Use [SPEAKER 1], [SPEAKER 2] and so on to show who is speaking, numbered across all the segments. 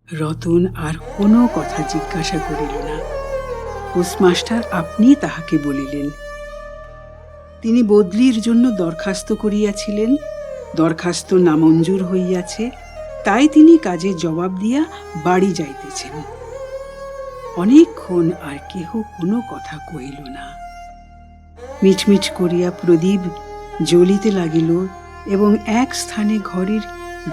[SPEAKER 1] রতন আর কোনো কথা জিজ্ঞাসা করিল না। পোস্টমাস্টার আপনি তাহাকে বলিলেন। তিনি বদলির জন্য দরখাস্ত করিয়াছিলেন, দরখাস্ত নামঞ্জুর হইয়াছে, তাই তিনি কাজে জবাব দিয়া বাড়ি যাইতেছেন। অনেকক্ষণ আর কেহ কোনো কথা কহিল না। মিটমিট করিয়া প্রদীপ জ্বলিতে লাগিল এবং এক স্থানে ঘরের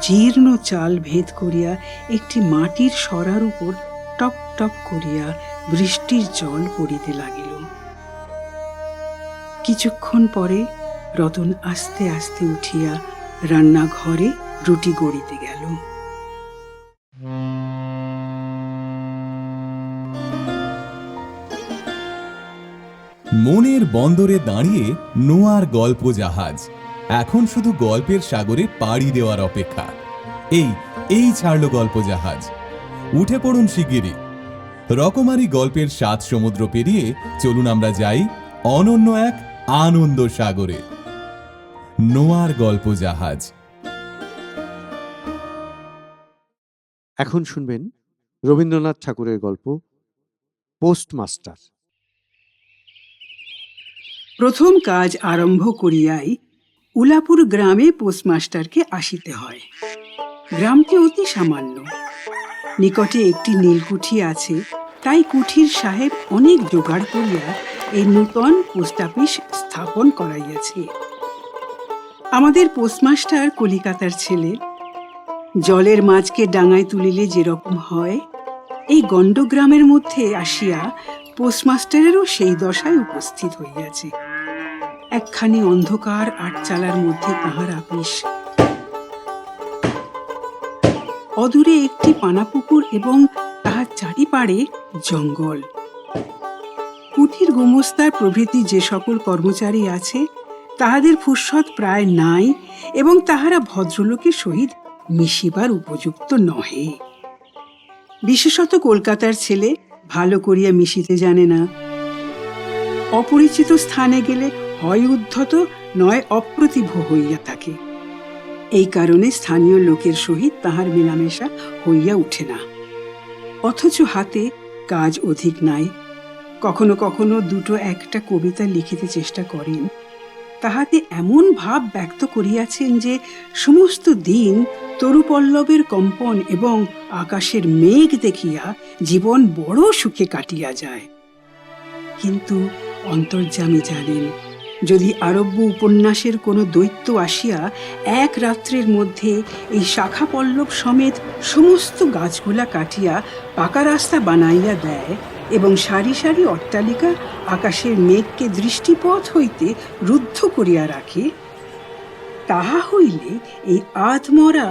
[SPEAKER 1] জীর্ণ চাল ভেদ করিয়া একটি মাটির সরার উপর টপ টপ করিয়া বৃষ্টির জল পড়িতে লাগিল। কিছুক্ষণ পরে রতন আস্তে আস্তে উঠিয়া রান্নাঘরে রুটি গড়িতে গেল।
[SPEAKER 2] মনের বন্দরে দাঁড়িয়ে নোয়ার গল্প জাহাজ এখন শুধু গল্পের সাগরে পাড়ি দেওয়ার অপেক্ষা। এই ছাড়লো গল্প জাহাজ, উঠে পড়ুন শিগগিরই। রকমারি গল্পের 7 সমুদ্র পেরিয়ে চলুন আমরা যাই অনন্য এক আনন্দ সাগরে। নোয়ার গল্প জাহাজ।
[SPEAKER 3] এখন শুনবেন রবীন্দ্রনাথ ঠাকুরের গল্প পোস্টমাস্টার।
[SPEAKER 1] প্রথম কাজ আরম্ভ করিয়াই উলাপুর গ্রামে পোস্টমাস্টারকে আসিতে হয়। গ্রামটি অতি সামান্য, নিকটে একটি নীলকুঠি আছে, তাই কুঠির সাহেব অনেক জোগাড় করিয়া এই নূতন পোস্ট অফিস স্থাপন করাইয়াছে। আমাদের পোস্টমাস্টার কলিকাতার ছেলে। জলের মাছকে ডাঙায় তুলিলে যেরকম হয়, এই গণ্ডগ্রামের মধ্যে আসিয়া পোস্টমাস্টারেরও সেই দশায় উপস্থিত হইয়াছে। একখানি অন্ধকার আটচালার মধ্যে তাহার আপিস। অদূরে একটি পানাপুকুর এবং তাহার চারিপাড়ে জঙ্গল। কুঠির গুমস্তার প্রভৃতি যে সকল কর্মচারী আছে, তাহাদের ফুরসত প্রায় নাই এবং তাহারা ভদ্রলোকের সহিত মিশিবার উপযুক্ত নহে। বিশেষত কলকাতার ছেলে ভালো করিয়া মিশিতে জানে না। অপরিচিত স্থানে গেলে হয় উদ্ধত নয় অপ্রতিভ হইয়া থাকে। এই কারণে স্থানীয় লোকের সহিত তাহার মেলামেশা হইয়া উঠে না। অথচ হাতে কাজ অধিক নাই। কখনো কখনো দুটো একটা কবিতা লিখিতে চেষ্টা করেন। তাহাতে এমন ভাব ব্যক্ত করিয়াছেন যে সমস্ত দিন তরুপল্লবের কম্পন এবং আকাশের মেঘ দেখিয়া জীবন বড় সুখে কাটিয়া যায়। কিন্তু অন্তর্যামী জানেন, যদি আরব্য উপন্যাসের কোনো দৈত্য আসিয়া এক রাত্রের মধ্যে এই শাখা পল্লব সমেত সমস্ত গাছগুলা কাটিয়া পাকা রাস্তা বানাইয়া দেয় এবং সারি সারি অট্টালিকা আকাশের মেঘকে দৃষ্টিপথ হইতে রুদ্ধ করিয়া রাখে, তাহা হইলে এই আধমরা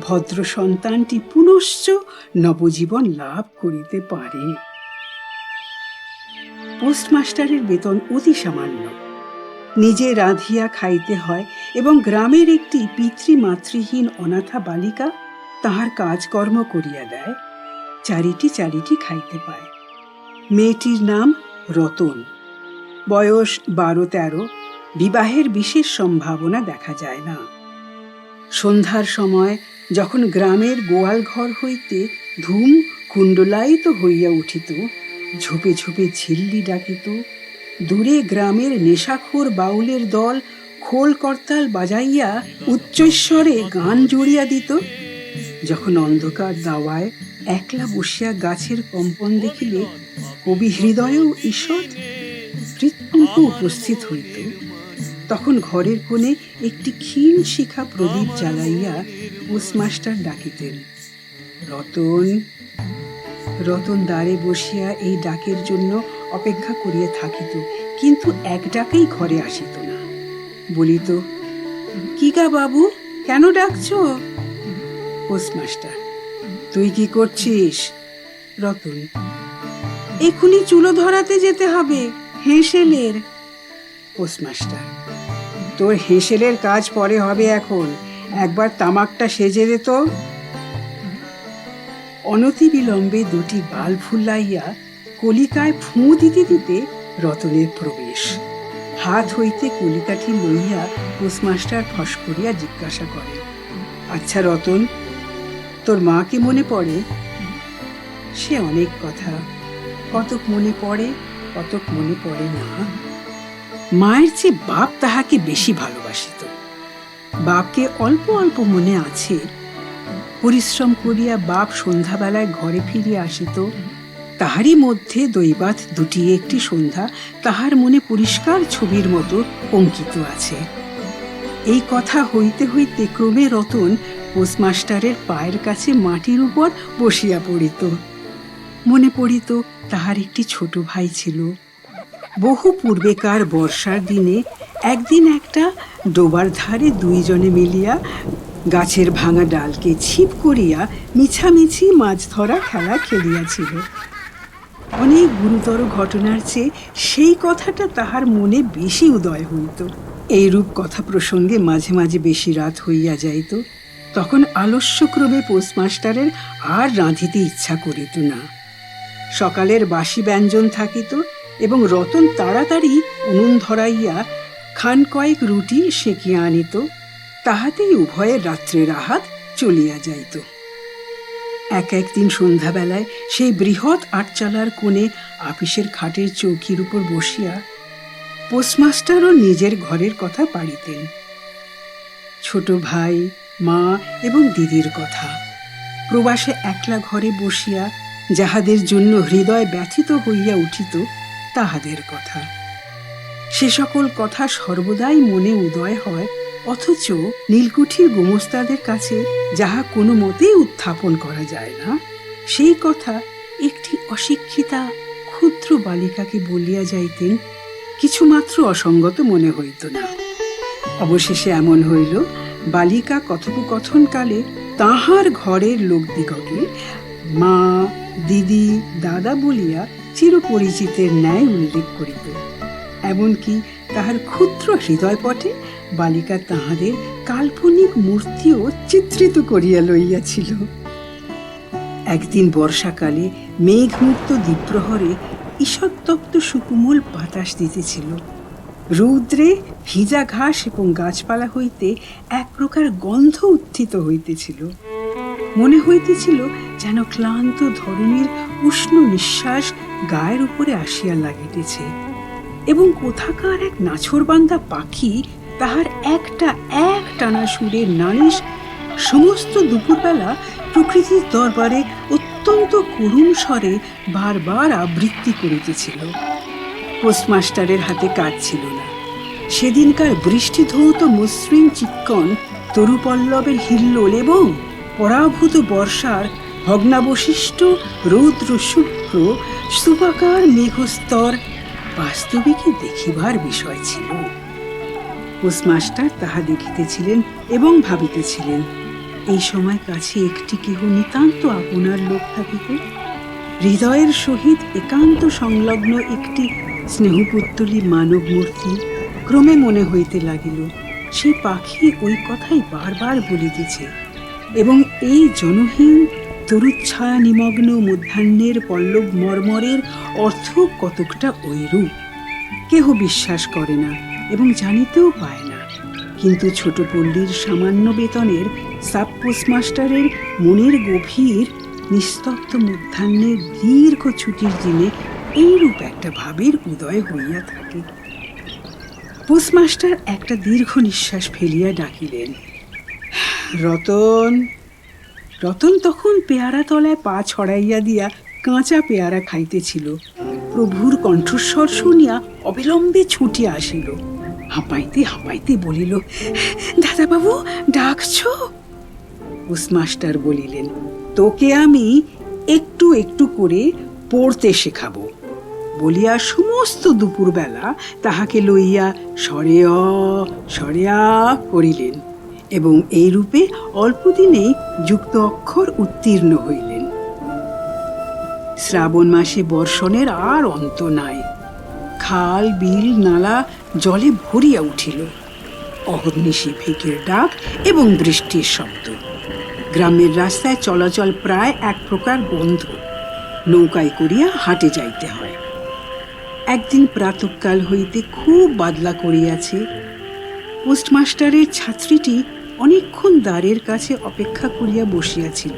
[SPEAKER 1] ভদ্র সন্তানটি পুনশ্চ নবজীবন লাভ করিতে পারে। পোস্টমাস্টারের বেতন অতি সামান্য। নিজে রাঁধিয়া খাইতে হয় এবং গ্রামের একটি পিতৃমাতৃহীন অনাথা বালিকা তাহার কাজকর্ম করিয়া দেয়, চারিটি চারিটি খাইতে পায়। মেয়েটির নাম রতন, বয়স 12-13, বিবাহের বিশেষ সম্ভাবনা দেখা যায় না। সন্ধ্যার সময় যখন গ্রামের গোয়াল ঘর হইতে ধূম কুণ্ডলায়িত হইয়া উঠিত, ঝুপে ঝুপে ঝিল্লি ডাকিত, দূরে গ্রামের নেশাখোর বাউলের দল খোল করতাল বাজাইয়া উচ্চৈস্বরে গান জুড়িয়া দিত, যখন অন্ধকার দাওয়ায় একলা বসিয়া গাছের কম্পন দেখিলে কবি হৃদয়েও ঈষৎ হৃৎকম্প উপস্থিত হইত, তখন ঘরের কোণে একটি ক্ষীণ শিখা প্রদীপ জ্বালাইয়া পোস্টমাস্টার ডাকিতেন, রতন। রতন দ্বারে বসিয়া এই ডাকের জন্য অপেক্ষা করিয়া থাকিত, কিন্তু এক ডাকেই ঘরে আসিত না। বলিত, কি গা বাবু, কেন ডাকছ? পোস্টমাস্টার, তুই কি করছিস? রতন, এখুনি চুলো ধরাতে যেতে হবে, হেঁসেলের। পোস্টমাস্টার, তোর হেঁসেলের কাজ পরে হবে, এখন একবার তামাকটা সেজে দে তো। অনতিবিলম্বে দুটি বাল ফুলাইয়া কলিকায় ফুঁ দিতে দিতে রতনের প্রবেশ। হাত হইতে কলিকাঠি লইয়া পোস্টমাস্টার ফস করিয়া জিজ্ঞাসা করে, আচ্ছা রতন, তোর মাকে মনে পড়ে? সে অনেক কথা, কতক মনে পড়ে, কতক মনে পড়ে না। মায়ের চেয়ে বাপ তাহাকে বেশি ভালোবাসিত। বাপকে অল্প অল্প মনে আছে। পরিশ্রম করিয়া বাপ সন্ধ্যাবেলায় ঘরে ফিরিয়া আসিত। তাহারই মধ্যে দৈবাত দুটি একটি সন্ধ্যা তাহার মনে পরিষ্কার ছবির মতো অঙ্কিত আছে। এই কথা হইতে হইতে ক্রমে রতন পোস্টমাস্টারের পায়ের কাছে মাটির উপর বসিয়া পড়িত। মনে পড়িত তাহার একটি ছোট ভাই ছিল। বহু পূর্বেকার বর্ষার দিনে একদিন একটা ডোবার ধারে দুইজনে মিলিয়া গাছের ভাঙা ডালকে ছিপ করিয়া মিছামিছি মাছ ধরা খেলা খেলিয়াছিল। অনেক গুরুতর ঘটনার চেয়ে সেই কথাটা তাহার মনে বেশি উদয় হইত। এইরূপ কথা প্রসঙ্গে মাঝে মাঝে বেশি রাত হইয়া যাইত। তখন আলস্যক্রমে পোস্টমাস্টারের আর রাঁধিতে ইচ্ছা করিত না। সকালের বাসি ব্যঞ্জন থাকিত এবং রতন তাড়াতাড়ি উনুন ধরাইয়া খান কয়েক রুটি সেঁকিয়া আনিত। তাহাতেই উভয়ের রাত্রের আহার চলিয়া যাইত। একদিন সন্ধ্যাবেলায় সেই বৃহৎ আটচালার কোণে আপিসের খাটের চৌকির উপর বসিয়া পোস্টমাস্টারও নিজের ঘরের কথা পাড়িতেন। ছোট ভাই, মা এবং দিদির কথা, প্রবাসে একলা ঘরে বসিয়া যাহাদের জন্য হৃদয় ব্যথিত হইয়া উঠিত তাহাদের কথা। সে সকল কথা সর্বদাই মনে উদয় হয়, অথচ নীলকুঠির গোমস্তাদের কাছে যাহা কোনো মতেই উত্থাপন করা যায় না, সেই কথা একটি অশিক্ষিতা ক্ষুদ্র বালিকাকে বলিয়া যাইতেন কিছুমাত্র অসঙ্গত মনে হইত না। অবশেষে এমন হইল, বালিকা কথোপকথনকালে তাহার ঘরের লোকদিগকে মা, দিদি, দাদা বলিয়া চিরপরিচিতের ন্যায় উল্লেখ করিত। এমনকি তাহার ক্ষুদ্র হৃদয়পটে বালিকা তাহাদের কাল্পনিক মূর্তিও চিত্রিত করিয়া লইয়াছিল। একদিন বর্ষাকালে মেঘমুক্ত দ্বীপ্রহরে ঈষৎতপ্ত সুকুমল বাতাস দিতেছিল। রৌদ্রে ভিজা ঘাস এবং গাছপালা হইতে এক প্রকার গন্ধ উত্থিত হইতেছিল। মনে হইতেছিল যেন ক্লান্ত ধরনের উষ্ণ নিঃশ্বাস গায়ের উপরে আসিয়া লাগিতেছে এবং কোথাকার এক নাছোড়বান্ধা পাখি তাহার এক টানা সুরের নালিশ সমস্ত দুপুরবেলা প্রকৃতির দরবারে অত্যন্ত করুণ স্বরে বারবার আবৃত্তি করিতেছিল। পোস্টমাস্টারের হাতে কাজ ছিল না। সেদিনকার বৃষ্টি ধৌত মসৃণ চিক্কন তরুপল্লবের হিল্লোল এবং পরাভূত বর্ষার ভগ্নাবশিষ্ট রৌদ্র শুভ্র স্তূপাকার মেঘস্তর বাস্তবিকই দেখিবার বিষয় ছিল। পোস্টমাস্টার তাহা দেখিতেছিলেন এবং ভাবিতেছিলেন, এই সময় কাছে একটি কেহ নিতান্ত আপনার লোক থাকিত, হৃদয়ের সহিত একান্ত সংলগ্ন একটি স্নেহপুত্তলী মানব মূর্তি। ক্রমে মনে হইতে লাগিল সেই পাখি ওই কথাই বারবার বলিতেছে এবং এই জনহীন তরুচ্ছায়া নিমগ্ন মধ্যাহ্নের পল্লব মর্মরের অর্থ কতকটা ঐরূপ। কেহ বিশ্বাস করে না এবং জানিতেও পায় না, কিন্তু ছোট পল্লীর সামান্য বেতনের সাব পোস্টমাস্টারের মনের গভীর নিস্তব্ধ মধ্যাহ্নের দীর্ঘ ছুটির দিনে এইরূপ একটা ভাবের উদয় হইয়া থাকে। পোস্টমাস্টার একটা দীর্ঘ নিঃশ্বাস ফেলিয়া ডাকিলেন, রতন। রতন তখন পেয়ারা তলায় পা ছড়াইয়া দিয়া কাঁচা পেয়ারা খাইতেছিল। প্রভুর কণ্ঠস্বর শুনিয়া অবিলম্বে ছুটিয়া আসিল। হাঁপাইতে হাঁপাইতে বলিল, দাদাবাবু ডাকছ? পোস্টমাস্টার বলিলেন, তোকে আমি একটু একটু করে পড়তে শেখাবো বলিয়া সমস্ত দুপুরবেলা তাহাকে লইয়া সরেয়া করিলেন এবং এই রূপে অল্পদিনেই যুক্ত অক্ষর উত্তীর্ণ হইলেন। শ্রাবণ মাসে বর্ষণের আর অন্ত নাই। খাল, বিল, নালা জলে ভরিয়া উঠিল। অহর্নিশি ফেকের ডাক এবং বৃষ্টির শব্দ। গ্রামের রাস্তায় চলাচল প্রায় এক প্রকার বন্ধ। নৌকায় করিয়া হাটে যাইতে হয়। একদিন প্রাতঃকাল হইতে খুব বাদলা করিয়াছে। পোস্টমাস্টারের ছাত্রীটি অনেকক্ষণ দ্বারের কাছে অপেক্ষা করিয়া বসিয়াছিল।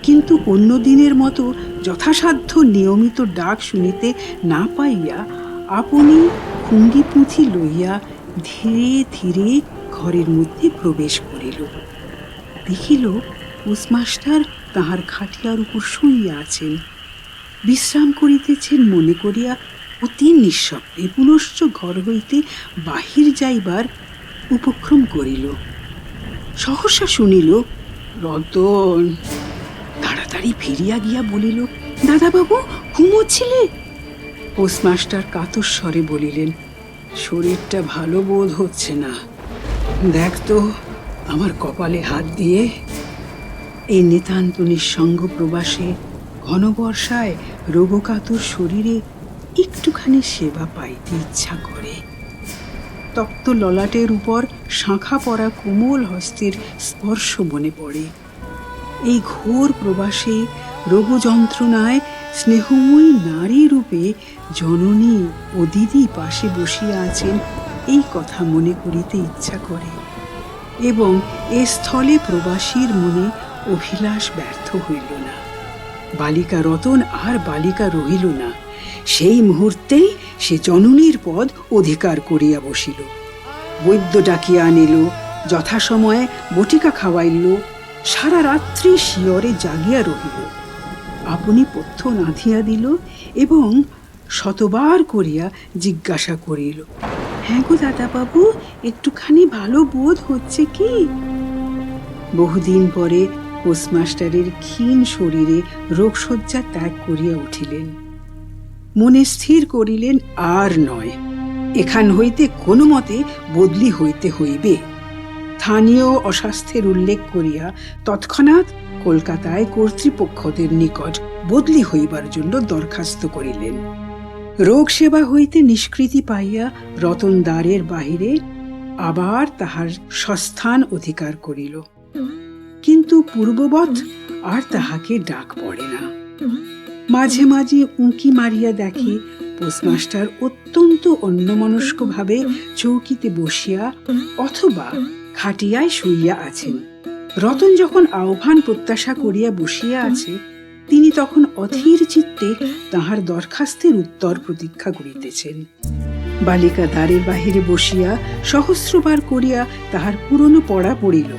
[SPEAKER 1] কিন্তু অন্য দিনের মতো যথাসাধ্য নিয়মিত ডাক শুনিতে না পাইয়া আপনি খুঙ্গি পুঁথি লইয়া ধীরে ধীরে ঘরের মধ্যে প্রবেশ করিল। দেখিল পোস্টমাস্টার তাহার খাটিয়ার উপর শুইয়া আছেন, বিশ্রাম করিতেছেন মনে করিয়া অতি নিঃশব্দে পুনশ্চ ঘর হইতে বাহির যাইবার উপক্রম করিল। সহসা শুনিল রতন। তাড়াতাড়ি ফিরিয়া গিয়া বলিল, দাদাবাবু ঘুমোচ্ছিলে? পোস্টমাস্টার কাতর স্বরে বলিলেন, শরীরটা ভালো বোধ হচ্ছে না, দেখ তো আমার কপালে হাত দিয়ে। এই নিতান্ত নিঃসঙ্গ প্রবাসে ঘন বর্ষায় রোগকাতর শরীরে একটুখানি সেবা পাইতে ইচ্ছা করে। তপ্ত ললাটের উপর শাঁখা পরা কোমল হস্তের স্পর্শ মনে পড়ে। এই ঘোর প্রবাসে রোগ যন্ত্রণায় স্নেহময়ী নারী রূপে জননী ও দিদি পাশে বসিয়া আছেন, এই কথা মনে করিতে ইচ্ছা করে এবং এ স্থলে প্রবাসীর মনে অভিলাষ ব্যর্থ হইল না। বালিকা রতন আর বালিকা রহিল না। সেই মুহূর্তেই সে জননীর পদ অধিকার করিয়া বসিল। বৈদ্য ডাকিয়া আনিল, যথাসময়ে বটিকা খাওয়াইল, সারা রাত্রি শিয়রে জাগিয়া রহিল। আপনি পথ্য রাঁধিয়া দিল এবং শতবার করিয়া জিজ্ঞাসা করিল, হ্যাঁ গো দাদাবাবু, একটুখানি ভালো বোধ হচ্ছে কি? বহুদিন পরে পোস্টমাস্টারের ক্ষীণ শরীরে রোগশয্যা ত্যাগ করিয়া উঠিলেন। মনে স্থির করিলেন, আর নয়, এখান হইতে কোনো মতে বদলি হইতে হইবে। স্থানীয় অস্বাস্থ্যের উল্লেখ করিয়া তৎক্ষণাৎ কলকাতায় কর্তৃপক্ষদের নিকট বদলি হইবার জন্য দরখাস্ত করিলেন। রোগ সেবা হইতে নিষ্কৃতি পাইয়া রতন দ্বারের বাহিরে আবার তাহার স্বস্থান অধিকার করিল, কিন্তু পূর্ববৎ আর তাহাকে ডাক পড়ে না। মাঝে মাঝে উঁকি মারিয়া দেখে পোস্টমাস্টার অত্যন্ত অন্যমনস্কভাবে চৌকিতে বসিয়া অথবা খাটিয়ায় শুইয়া আছেন। রতন যখন আহ্বান প্রত্যাশা করিয়া বসিয়া আছে, তিনি তখন অধীর চিত্তে তাহার দরখাস্তের উত্তর প্রতীক্ষা করিতেছেন। বালিকা দ্বারের বাহিরে বসিয়া সহস্রবার করিয়া তাহার পুরনো পড়া পড়িল।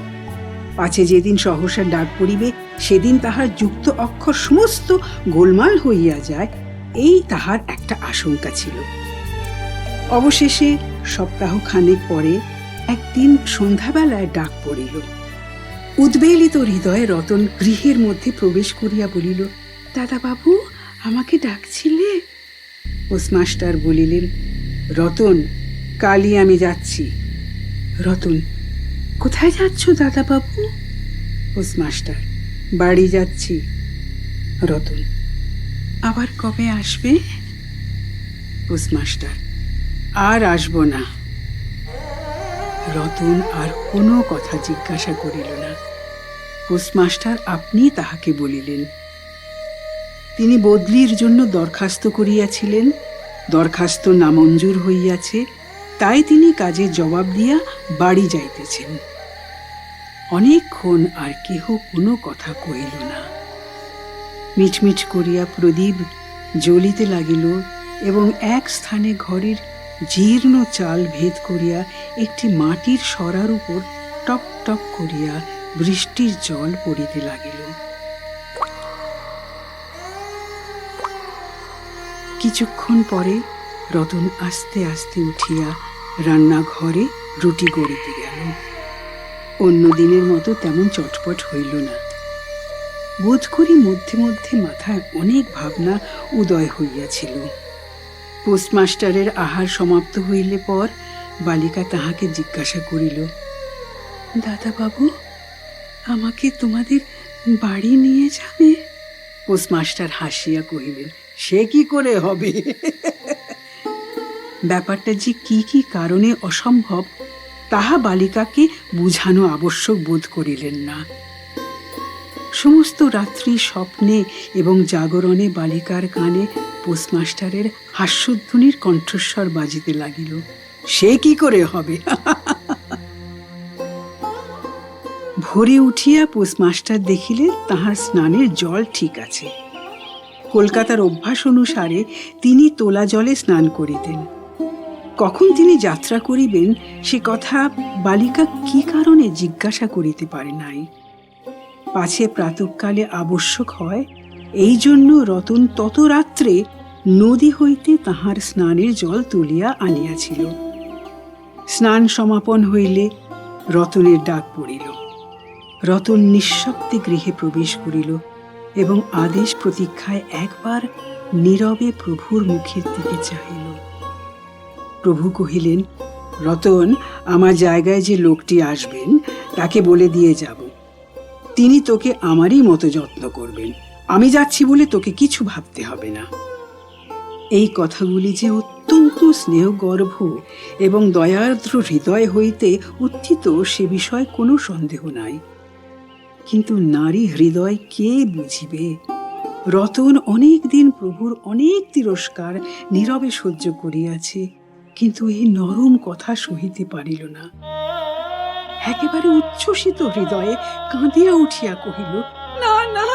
[SPEAKER 1] পাছে যেদিন সহসা ডাক পড়িবে, সেদিন তাহার যুক্ত অক্ষর সমস্ত গোলমাল হইয়া যায়, এই তাহার একটা আশঙ্কা ছিল। অবশেষে সপ্তাহ খানেক পরে একদিন সন্ধ্যাবেলায় ডাক পড়িল। উদ্বেলিত হৃদয়ে রতন গৃহের মধ্যে প্রবেশ করিয়া বলিল, দাদাবাবু আমাকে ডাকছিলে? পোস্টমাস্টার বলিলেন, রতন, কালই আমি যাচ্ছি। রতন, কোথায় যাচ্ছ দাদাবাবু? পোস্টমাস্টার, বাড়ি যাচ্ছি। রতন, আবার কবে আসবে? পোস্টমাস্টার, আর আসব না। রতন আর কোনো কথা জিজ্ঞাসা করিল না। পোস্টমাস্টার আপনি তাহাকে বলিলেন, তিনি বদলির জন্য দরখাস্ত করিয়াছিলেন, দরখাস্ত নামঞ্জুর হইয়াছে, তাই তিনি কাজে জবাব দিয়া বাড়ি যাইতেছেন। অনেকক্ষণ আর কেহ কোনো কথা কহিল না। মিটমিট করিয়া প্রদীপ জ্বলিতে লাগিল এবং এক স্থানে ঘরের জীর্ণ চাল ভেদ করিয়া একটি মাটির সরার উপর টপ টপ করিয়া বৃষ্টির জল পড়িতে লাগিল। কিছুক্ষণ পরে রতন আস্তে আস্তে উঠিয়া রান্নাঘরে রুটি গড়িতে গেল। অন্য দিনের মতো তেমন চটপট হইল না। বোধ করি মধ্যে মধ্যে মাথায় অনেক ভাবনা উদয় হইয়াছিল। পোস্টমাস্টারের আহার সমাপ্ত হইলে পর বালিকা তাহাকে জিজ্ঞাসা করিল, দাদাবাবু আমাকে তোমাদের বাড়ি নিয়ে যাবে? পোস্টমাস্টার হাসিয়া কহিলেন, সে কি করে হবে? ব্যাপারটা যে কি কি কারণে অসম্ভব তাহা বালিকাকে বুঝানো আবশ্যক বোধ করিলেন না। সমস্ত রাত্রি স্বপ্নে এবং জাগরণে বালিকার কানে পোস্টমাস্টারের হাস্যধ্বনির কণ্ঠস্বর বাজিতে লাগিল, সে কি করে হবে? ভোরে উঠিয়া পোস্টমাস্টার দেখিলে তাহার স্নানের জল ঠিক আছে। কলকাতার অভ্যাস অনুসারে তিনি তোলা জলে স্নান করিতেন। কখন তিনি যাত্রা করিবেন সে কথা বালিকা কি কারণে জিজ্ঞাসা করিতে পারে নাই। পাছে প্রাতঃকালে আবশ্যক হয়, এই জন্য রতন তত রাত্রে নদী হইতে তাহার স্নানের জল তুলিয়া আনিয়াছিল। স্নান সমাপন হইলে রতনের ডাক পড়িল। রতন নিঃশব্দে গৃহে প্রবেশ করিল এবং আদেশ প্রতীক্ষায় একবার নীরবে প্রভুর মুখের দিকে চাহিল। প্রভু কহিলেন, রতন, আমার জায়গায় যে লোকটি আসবেন তাকে বলে দিয়ে যাব। তিনি তোকে আমারই মতো যত্ন করবেন। আমি যাচ্ছি বলে তোকে কিছু ভাবতে হবে না। এই কথাগুলি যে অত্যন্ত স্নেহগর্ভ এবং দয়ার্দ্র হৃদয় হইতে উত্থিত সে বিষয়ে কোনো সন্দেহ নাই। কিন্তু নারী হৃদয় কে বুঝিবে? রতন অনেক দিন প্রভুর অনেক তিরস্কার নীরবে সহ্য করিয়াছে, কিন্তু এই নরম কথা সহিতে পারিল না। একেবারে উচ্ছ্বসিত হৃদয়ে কাঁদিয়া উঠিয়া কহিল, না না,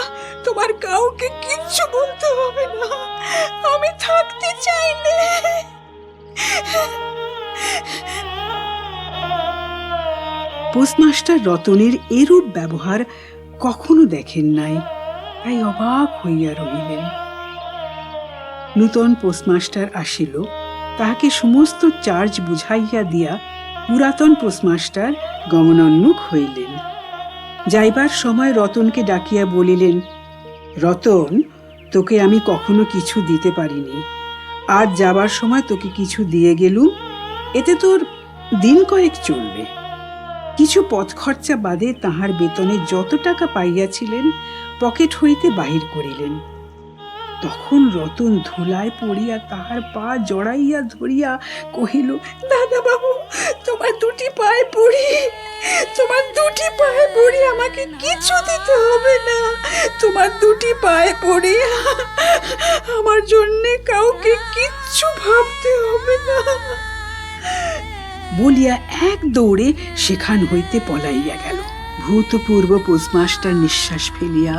[SPEAKER 1] তোমার কাউকে কিচ্ছু বলতে হবে না, আমি থাকতে চাইলে। পোস্টমাস্টার রতনের এরূপ ব্যবহার কখনো দেখেন নাই, তাই অবাক হইয়া রহিলেন। নূতন পোস্টমাস্টার আসিল, তাহাকে সমস্ত চার্জ বুঝাইয়া দিয়া পুরাতন পোস্টমাস্টার গমনোন্মুখ হইলেন। যাইবার সময় রতনকে ডাকিয়া বলিলেন, রতন, তোকে আমি কখনো কিছু দিতে পারিনি, আজ যাবার সময় তোকে কিছু দিয়ে গেলুম, এতে তোর দিন কয়েক চলবে। কিছু পথ খরচা বাদে তাহার বেতনে যত টাকা পাইয়াছিলেন পকেট হইতে বাহির করিলেন। তখন রতন ধুলায় পড়িয়া তাহার পা জড়াইয়া ধরিয়া কহিল, দাদা বাবু, তোমার দুটি পায়ে পড়ি, তোমার দুটি পায়ে পড়ি, আমাকে কিছু দিতে হবে না, তোমার দুটি পায়ে পড়ি, আমার জন্যে কাউকে কিচ্ছু ভাবতে হবে না। বলিয়া এক দৌড়ে সেখান হইতে পলাইয়া গেল। ভূতপূর্ব পোস্টমাস্টার নিঃশ্বাস ফেলিয়া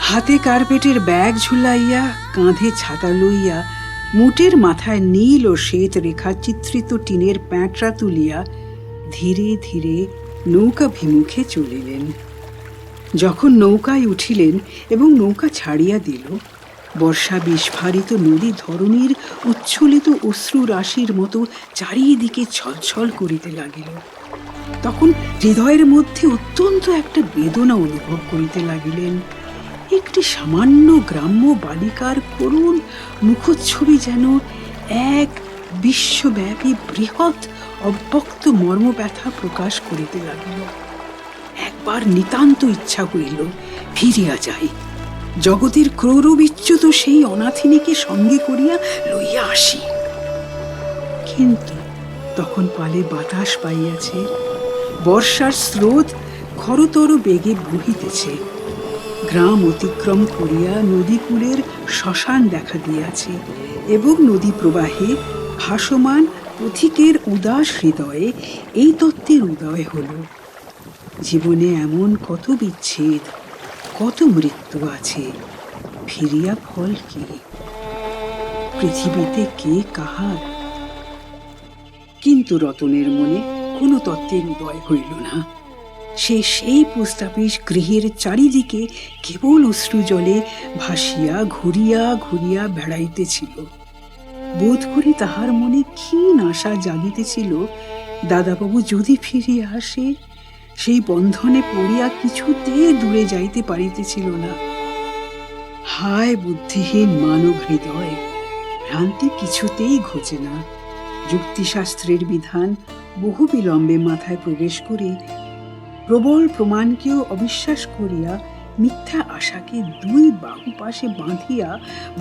[SPEAKER 1] হাতে কার্পেটের ব্যাগ ঝুলাইয়া, কাঁধে ছাতা লইয়া, মুটের মাথায় নীল ও শ্বেত রেখা চিত্রিত টিনের প্যাঁটরা তুলিয়া ধীরে ধীরে নৌকাভিমুখে চলিলেন। যখন নৌকায় উঠিলেন এবং নৌকা ছাড়িয়া দিল, বর্ষা বিস্ফারিত নদী ধরণীর উচ্ছ্বলিত অশ্রু রাশির মতো চারিদিকে ছলছল করিতে লাগিল। তখন হৃদয়ের মধ্যে অত্যন্ত একটা বেদনা অনুভব করিতে লাগিলেন। একটি সামান্য গ্রাম্য বালিকার করুণ মুখচ্ছবি যেন এক বিশ্বব্যাপী বৃহৎ অব্যক্ত মর্মব্যথা প্রকাশ করিতে লাগিল। একবার নিতান্ত ইচ্ছা হইল ফিরিয়া যাই, জগতের ক্রোড়বিচ্যুত সেই অনাথিনীকে সঙ্গে করিয়া লইয়া আসি। কিন্তু তখন পালে বাতাস পাইয়াছে, বর্ষার স্রোত খরতর বেগে বহিতেছে, গ্রাম অতিক্রম করিয়া নদীকূলের শ্মশান দেখা দিয়াছে এবং নদী প্রবাহে ভাসমান পথিকের উদাস হৃদয়ে এই তত্ত্বের উদয় হল, জীবনে এমন কত বিচ্ছেদ, কত মৃত্যু আছে, ফিরিয়া ফল কি? পৃথিবীতে কে কাহার? কিন্তু রতনের মনে কোনো তত্ত্বের উদয় হইল না। সে সেই পোস্ট অফিস গৃহের চারিদিকে কেবল অশ্রু জলে ভাসিয়া ঘুরিয়া ঘুরিয়া বেড়াইতেছিল। বোধ করি তাহার মনে ক্ষীণ আশা জাগিতেছিল, দাদাবাবু যদি ফিরিয়া আসে। সেই বন্ধনে পড়িয়া কিছুতে দূরে যাইতে পারিতেছিল না। হায় বুদ্ধিহীন মানব হৃদয়, ভ্রান্তি কিছুতেই ঘোচে না। যুক্তিশাস্ত্রের বিধান বহু বিলম্বে মাথায় প্রবেশ করে প্রবল প্রমাণকেও অবিশ্বাস করিয়া মিথ্যা আশাকে দুই বাহু পাশে বাঁধিয়া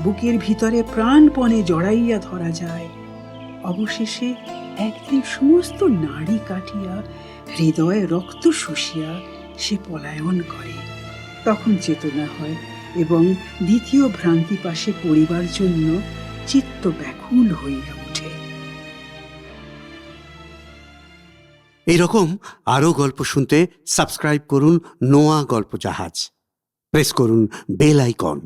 [SPEAKER 1] বুকের ভিতরে প্রাণপণে জড়াইয়া ধরা যায়। অবশেষে একদিন সমস্ত নাড়ি কাটিয়া হৃদয়ে রক্ত শুষিয়া সে পলায়ন করে। তখন চেতনা হয় এবং দ্বিতীয় ভ্রান্তি পাশে পড়িবার জন্য চিত্ত ব্যাকুল হইয়া ওঠে।
[SPEAKER 3] এইরকম আরও গল্প শুনতে সাবস্ক্রাইব করুন নোয়া গল্প জাহাজ, প্রেস করুন বেল আইকন।